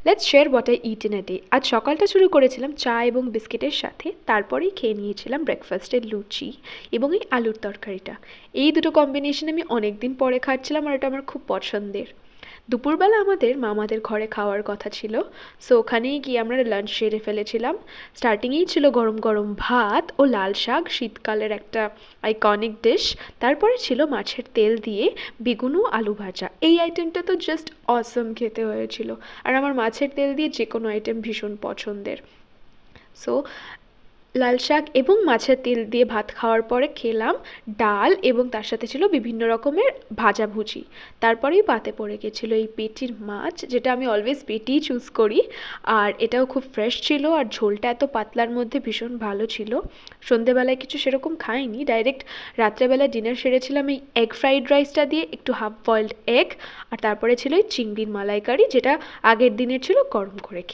Let's share what I it in a day. আজ সকালটা শুরু করেছিলাম চা এবং বিস্কিটের সাথে, তারপরেই খেয়ে নিয়েছিলাম ব্রেকফাস্টের লুচি এবং এই আলুর তরকারিটা। এই দুটো কম্বিনেশন আমি অনেক দিন পরে খাচ্ছিলাম আর এটা আমার খুব পছন্দের। দুপুরবেলা আমাদের মামাদের ঘরে খাওয়ার কথা ছিল, সো ওখানেই গিয়ে আমরা লাঞ্চ সেরে ফেলেছিলাম। স্টার্টিংয়েই ছিল গরম গরম ভাত ও লাল শাক, শীতকালের একটা আইকনিক ডিশ। তারপরে ছিল মাছের তেল দিয়ে বেগুন ও আলু ভাজা। এই আইটেমটা তো জাস্ট অসম খেতে হয়েছিল। আর আমার মাছের তেল দিয়ে যে কোনো আইটেম ভীষণ পছন্দের। সো লাল শাক এবং মাছের তেল দিয়ে ভাত খাওয়ার পরে খেলাম ডাল এবং তার সাথে ছিল বিভিন্ন রকমের ভাজাভুজি। তারপরেই পাতে পড়ে গেছিলো এই পেটির মাছ, যেটা আমি অলওয়েজ পেটিই চুজ করি। আর এটাও খুব ফ্রেশ ছিল আর ঝোলটা এত পাতলার মধ্যে ভীষণ ভালো ছিল। সন্ধেবেলায় কিছু সেরকম খাইনি, ডাইরেক্ট রাত্রেবেলা ডিনার সেরেছিলাম এই এগ ফ্রাইড রাইসটা দিয়ে, একটু হাফ বয়েলড এগ। আর তারপরে ছিল এই চিংড়ির মালাইকারি, যেটা আগের দিনের ছিল গরম করে খেয়ে।